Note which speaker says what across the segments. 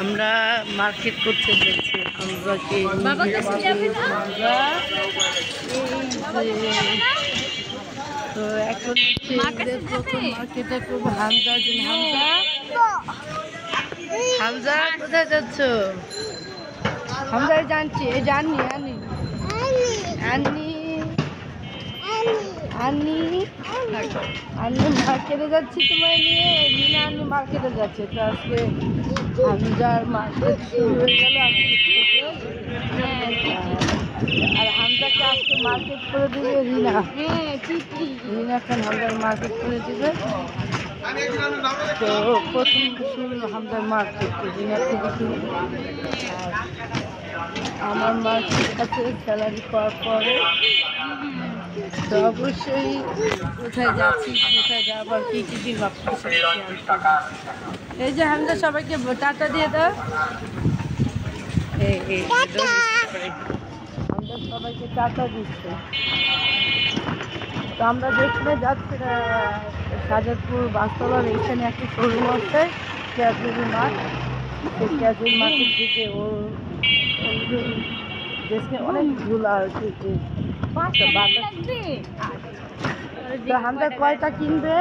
Speaker 1: আমরা মার্কেট করতে যাচ্ছি হামজাকে তো এখন হচ্ছে প্রথম মার্কেটে করবো হামজার জন্য। হামজা কোথায় যাচ্ছ? হামজাই জানছি এই জানি আনি আনি আনি আনি মার্কেটে যাচ্ছি তোমায় নিয়ে। রিনা আনি মার্কেটে যাচ্ছে। তো আজকে হামজার মার্কেট শুরু হয়ে গেল আর হামজাকে আজকে মার্কেট করে দেবে রিনা। রিনা খান হামজার মার্কেট করে দেবে। তো প্রথম শুরু হামজার মার্কেট রিনা থেকে শুরু। আর আমার মার্কেট আছে স্যালারি পাওয়ার পরে। তো অবশ্যই কোথায় যাচ্ছি কোথায় যাবার কী কী দিন ভাবছি। এই যে হামজা সবাইকে টাটা দিয়ে দাও। হামজা সবাইকে টাটা দিচ্ছে। তো আমরা যেখানে যাচ্ছি শাহজাদপুর বাসতলার এইখানে একটা শোরুম আছে ক্যাজুয়াল মার্ট। সেই ক্যাজুয়াল মার্কেট থেকে ওর দেশে অনেক ঝুলা আর কি। তো হামজা কয়টা কিনবে?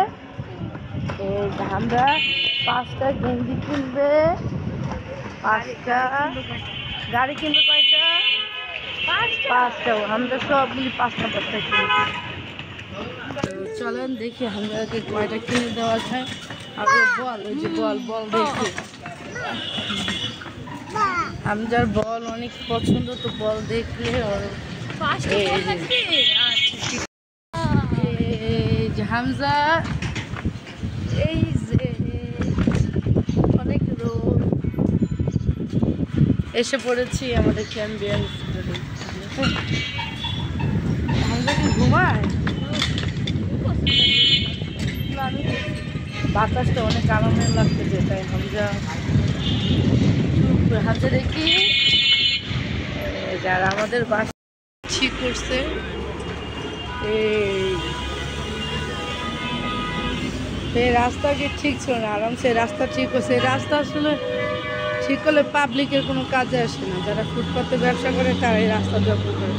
Speaker 1: হামজা 5টা গেঞ্জি কিনবে, 5টা গাড়ি কিনবে। কয়টা? 5টা। হামজা সবগুলি 5টা কিনবে। তো চলেন দেখি হামজাকে কয়টা কিনে দেওয়া যায়। আর বল ওই যে বল দেখি হামজার বল অনেক পছন্দ। তো বল দেখলে ওর হামজা এই যে অনেক রোদ এসে পড়েছি আমাদের চ্যাম্পিয়ন। হামজা কি ঘুমায়? বাতাসটা অনেক আরামের লাগতেছে তাই হামজা হামজা দেখি যারা আমাদের বাসা ঠিক করছে। এই রাস্তা কি ঠিক ছিল না, আরামসে রাস্তা ঠিক করছে। এই রাস্তা আসলে ঠিক করলে পাবলিকের কোনো কাজে আসে না। যারা ফুটপাতে ব্যবসা করে তারা এই রাস্তা দখল করে।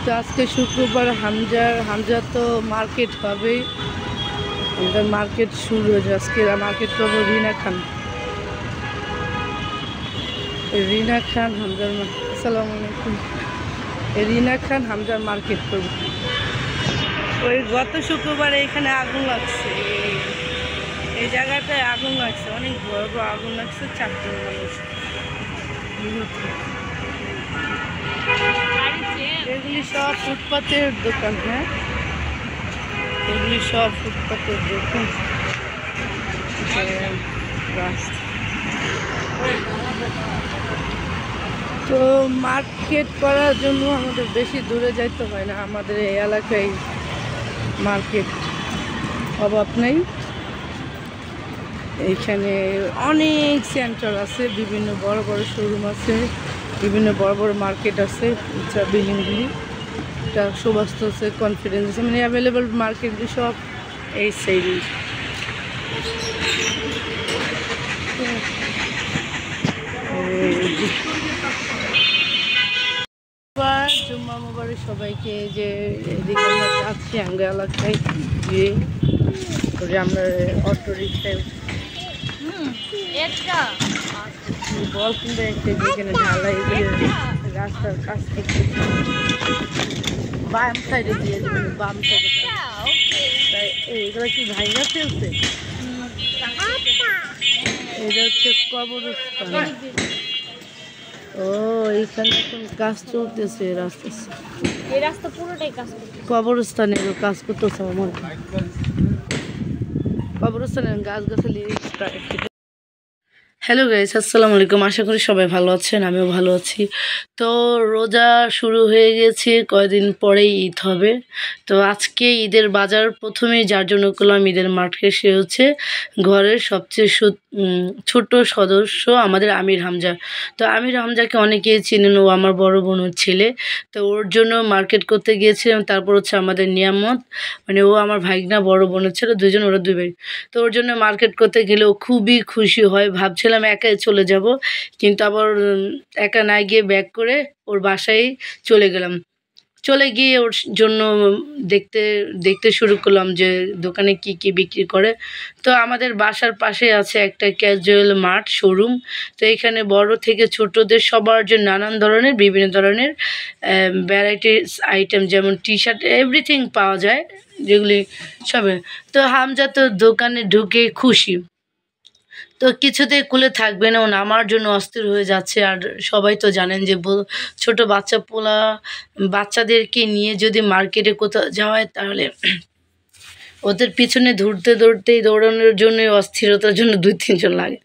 Speaker 1: তো আজকে শুক্রবার হামজা তো মার্কেট হবেই। হামজার মার্কেট শুরু হয়েছে। আজকে মার্কেট করবো রিনা খান হামজার। আসসালামু আলাইকুম। রিনা খান হামজার মার্কেট করবো। ওই গত শুক্রবারে এখানে আগুন লাগছে, এই জায়গাটায় আগুন লাগছে, অনেক বড় বড় আগুন লাগছে। 4জন মানুষ। এগুলি সব ফুটপাতের দোকান। হ্যাঁ, এগুলি সব ফুটপাতের দোকান। তো মার্কেট করার জন্য আমাদের বেশি দূরে যাইতে হয় না। আমাদের এই এলাকায় মার্কেট অভাব নেই। এইখানে অনেক সেন্টার আছে, বিভিন্ন বড় বড় শোরুম আছে, বিভিন্ন বড় বড় মার্কেট আছে। বিল্ডিংগুলি এটা সুবাস্ত আছে, কনফিডেন্স আছে, মানে অ্যাভেলেবল মার্কেটগুলি সব এই সাইডে। জুম্মা মুবারক সবাইকে। যে এদিকে আমরা যাচ্ছি আমরা এলাকায় গিয়ে আমরা অটো রিক্সায় বল কিনবে একটা যেখানে ঢালাই রাস্তার কাজ করতে বাম সাইডে দিয়ে যাবেন, বাম সাইডে। তাই এইগুলো কি ভাইরা ফেলছে? এটা হচ্ছে কবরস্থান। ও এইখানে এখন কাজ চলতেছে রাস্তা, এই রাস্তা পুরোটাই কাজ করতেছে। কবরস্থানের কাজ করতেছে আমার কবরস্থানের গাছগাছালি। হ্যালো গাইস, আসসালামু আলাইকুম। আশা করি সবাই ভালো আছেন, আমিও ভালো আছি। তো রোজা শুরু হয়ে গেছে, কয়দিন পরেই ঈদ হবে। তো আজকে ঈদের বাজার প্রথমেই যার জন্য করলাম ঈদের মার্কেট, সে হচ্ছে ঘরের সবচেয়ে
Speaker 2: ছোট সদস্য আমাদের আমির হামজা। তো আমির হামজাকে অনেকেই চিনেন, ও আমার বড় বোনের ছেলে। তো ওর জন্য মার্কেট করতে গিয়েছিলাম। তারপর হচ্ছে আমাদের নিয়ামত, মানে ও আমার ভাইগনা, বড় বোনের ছেলে, দুজন, ওরা দুই ভাই। তো ওর জন্য মার্কেট করতে গেলে ও খুবই খুশি হয়। ভাবছিলাম একাই চলে যাব, কিন্তু আবার একা না গিয়ে ব্যাক করে ওর বাসায় চলে গেলাম। চলে গিয়ে ওর জন্য দেখতে দেখতে শুরু করলাম যে দোকানে কি কি বিক্রি করে। তো আমাদের বাসার পাশে আছে একটা ক্যাজুয়াল মার্ট শোরুম। তো এখানে বড় থেকে ছোটদের সবার জন্য নানান ধরনের বিভিন্ন ধরনের ভ্যারাইটিস আইটেম, যেমন টি শার্ট, এভরিথিং পাওয়া যায়, যেগুলি সবে। তো হামজা তো দোকানে ঢুকে খুশি, তো কিছুতেই খুলে থাকবে না, ও নামার জন্য অস্থির হয়ে যাচ্ছে। আর সবাই তো জানেন যে ছোট বাচ্চাদেরকে নিয়ে যদি মার্কেটে কোথাও যাওয়া হয়, তাহলে ওদের পিছনে দৌড়ানোর জন্য, অস্থিরতার জন্য 2-3 জন লাগে।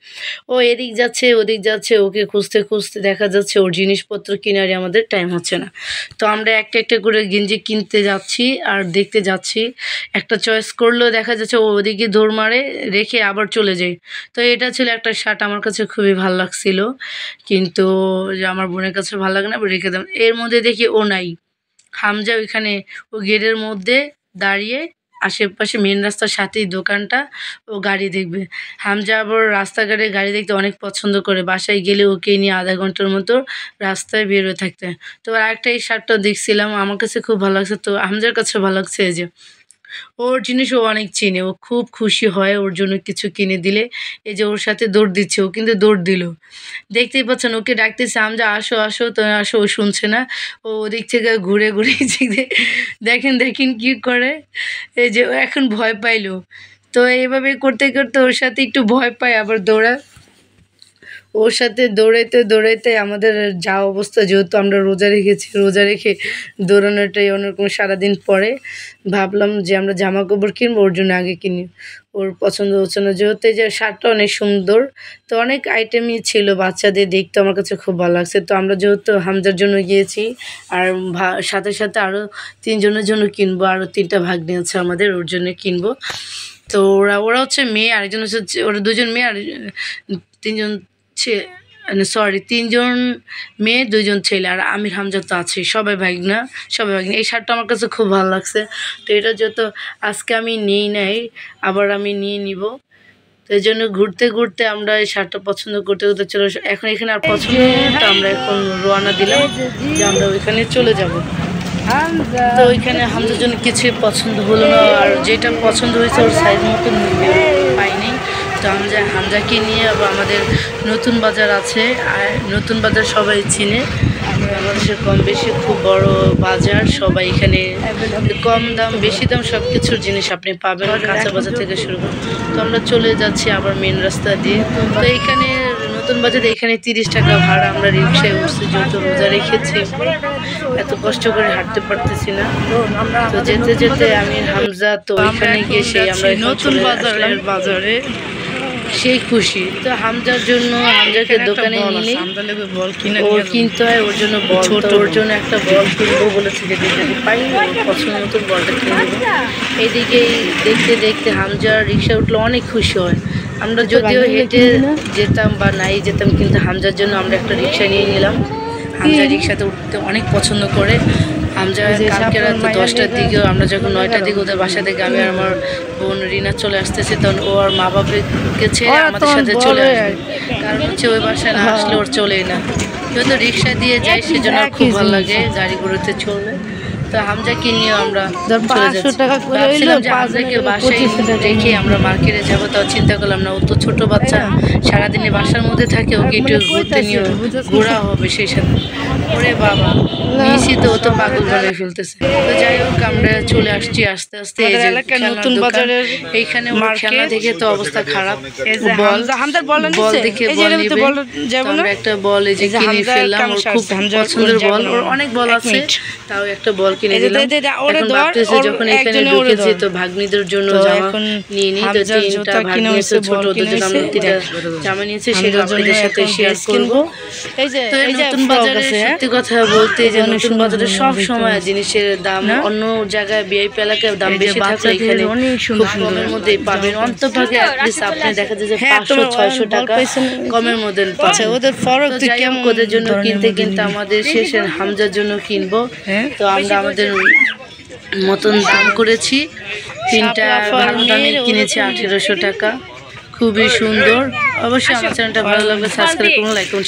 Speaker 2: ও এদিক যাচ্ছে ওদিক যাচ্ছে, ওকে খুঁজতে খুঁজতে দেখা যাচ্ছে ওর জিনিসপত্র কিনারে আমাদের টাইম হচ্ছে না। তো আমরা একটা একটা করে গেঞ্জি কিনতে যাচ্ছি আর দেখতে যাচ্ছি। একটা চয়েস করলেও দেখা যাচ্ছে ও ওদিকে দৌড় মারে, রেখে আবার চলে যায়। তো এটা ছিল একটা শার্ট, আমার কাছে খুবই ভালো লাগছিল, কিন্তু যে আমার বোনের কাছে ভালো লাগে না, রেখে দিলাম। এর মধ্যে দেখি ও নাই, হামজা ওইখানে ও গেটের মধ্যে দাঁড়িয়ে, আশেপাশে মেন রাস্তার সাথেই দোকানটা, ও গাড়ি দেখবে। হামজা আবার রাস্তাঘাটে গাড়ি দেখতে অনেক পছন্দ করে, বাসায় গেলে ওকে নিয়ে আধা ঘন্টার মতো রাস্তায় বের হয়ে থাকতে। তো আরেকটা এই শার্টটা দেখছিলাম, আমার কাছে খুব ভালো লাগছে, তো হামজার কাছে ভালো লাগছে। এই যে ওর জিনিস ও অনেক চিনে, ও খুব খুশি হয় ওর জন্য কিছু কিনে দিলে। এই যে ওর সাথে দৌড় দিচ্ছে, ও কিন্তু দৌড় দিল, দেখতেই পাচ্ছেন। ওকে ডাকতেছে হামজা আসো আসো, তো আসো, ও শুনছে না। ও ওদিক থেকে ঘুরে ঘুরে দেখেন দেখেন কি করে। এই যে ও এখন ভয় পাইলো, তো এইভাবে করতে করতে ওর সাথে একটু ভয় পায়, আবার দৌড়ায়। ওর সাথে দৌড়াইতে দৌড়াইতে আমাদের যা অবস্থা, যেহেতু আমরা রোজা রেখেছি, রোজা রেখে দৌড়ানোটাই অন্যরকম। সারাদিন পরে ভাবলাম যে আমরা জামা কাপড় কিনবো, ওর জন্য আগে কিনি। ওর পছন্দ হচ্ছে না, যেহেতু এই যে শার্টটা অনেক সুন্দর, তো অনেক আইটেমই ছিল বাচ্চাদের, দেখতে আমার কাছে খুব ভালো লাগছে। তো আমরা যেহেতু হামজার জন্য গিয়েছি, আর সাথে সাথে আরও 3 জনের জন্য কিনবো, আরও 3টা ভাগ্নি আছে আমাদের, ওর জন্য কিনবো। তো ওরা হচ্ছে মেয়ে, আরেকজন হচ্ছে, ওরা 2জন মেয়ে আর 3জন সরি 3 জন মেয়ে 2 জন ছেলে, আর আমির হামজা তো আছেই, সবাই ভাগনা। এই শার্টটা আমার কাছে খুব ভালো লাগছে। তো এটা যেহেতু আজকে আমি নিই নাই, আবার আমি নিয়ে নিব। তো এই জন্য ঘুরতে ঘুরতে আমরা এই শার্টটা পছন্দ করতে করতে চলে এখন এখানে আর পছন্দ নেই। তো আমরা এখন রওনা দিলাম যে আমরা ওইখানে চলে যাব। তো ওইখানে হামজার জন্য কিছুই পছন্দ হলো না, আর যেটা পছন্দ হয়েছে ওর সাইজ মতো পাইনি। তো হামজাকে নিয়ে আবার আমাদের নতুন বাজার আছে, আর নতুন বাজার সবাই চিনে, বাংলাদেশের কম বেশি খুব বড় বাজার। সবাই এখানে কম দাম বেশি দাম সব কিছুর জিনিস আপনি পাবেন, কাঁচা বাজার থেকে শুরু করে। তো আমরা চলে যাচ্ছি আবার মেন রাস্তা দিয়ে। তো এইখানে নতুন বাজারে এখানে 30 টাকা ভাড়া। আমরা রিক্সায় উঠছি, যেহেতু রোজা রেখেছি, এত কষ্ট করে হাঁটতে পারতেছি না। তো যেতে যেতে আমি হামজা, তো ওইখানে গিয়ে সেই আমরা নতুন বাজারে সেই খুশি। তো হামজার জন্য, হামজাকে দোকানে নিলে ওর কিনতে হয়, ওর জন্য বল, তো ওর জন্য একটা বল কিনবো বলেছে, যদি পাই ওর পছন্দ মতন বলটা কিনে দেবো। এইদিকে দেখতে দেখতে হামজা রিক্সা উঠলে অনেক খুশি হয়। আমরা যদিও হেঁটে যেতাম বা নাই যেতাম, কিন্তু হামজার জন্য আমরা একটা রিক্সা নিয়ে নিলাম। হামজা রিক্সাতে উঠতে অনেক পছন্দ করে। হামজা কালকে রাত 10টার দিকেও, আমরা যখন 9টার দিকে ওদের বাসা থেকে আমি আর আমার বোন রিনা চলে আসতেছি, তখন ও আর মা বাবাকে ছেড়ে আমাদের সাথে চলে আসবে। কারণ হচ্ছে ওই বাসায় না আসলে ওর চলেই না, যেহেতু রিক্সা দিয়ে যাই, সেজন্য খুব ভালো লাগে গাড়ি ঘুরোতে চলবে। তো হামজাকে নিয়ে আমরা ভাবছিলাম যে হামজাকে বাসায় রেখে আমরা মার্কেটে যাবো, তাও চিন্তা করলাম না, ও তো ছোট বাচ্চা, সারাদিনে বাসার মধ্যে থাকে, ওকে একটু ঘুরতে নিয়ে ঘোরা হবে সেই সাথে। ওরে বাবা, নিয়েছি তো ও তো পাগল বানিয়ে ফেলতেছে। তো যাই হোক, আমরা চলে আসছি আস্তে আস্তে নতুন বাজারের এইখানে। খেলনা দেখে তো অবস্থা খারাপ, বল দেখে একটা বল এই যে কিনে ফেললাম। ওর খুব পছন্দের বল, ওর অনেক বল আছে, তাও একটা বল কিনে দিলাম। এখন ভাবতেছে যখন এখানে ঢুকেছি তো ভাগ্নিদের জন্য জামা নিয়ে নিই। তো 3টা ভাগ্নি আছে ছোট, ওদের জন্য আমি 3টা জামা নিয়েছি, সেটা আপনাদের সাথে শেয়ার করবো। তো এই নতুন বাজারে সত্যি কথা বলতে যে নতুন বাজারে সব সময় জিনিসের দাম অন্য জায়গায় ভিআইপি এলাকায় দাম বেশি থাকলে এখানে খুব কমের মধ্যে পাবেন। অন্তভাগে অ্যাটলিস্ট আপনি দেখা যায় যে 500-600 টাকা কমের মধ্যে পাচ্ছেন। ওদের ফরক তো কেমন, ওদের জন্য কিনতে কিনতে আমাদের শেষের হামজার জন্য কিনবো। তো আমরা আমাদের মতন দাম করেছি। 3টা ভাঙানি কিনেছি 1800 টাকা, খুবই সুন্দর। অবশ্যই আমার চ্যানেলটা ভালো লাগলে সাবস্ক্রাইব করুন, লাইক করুন।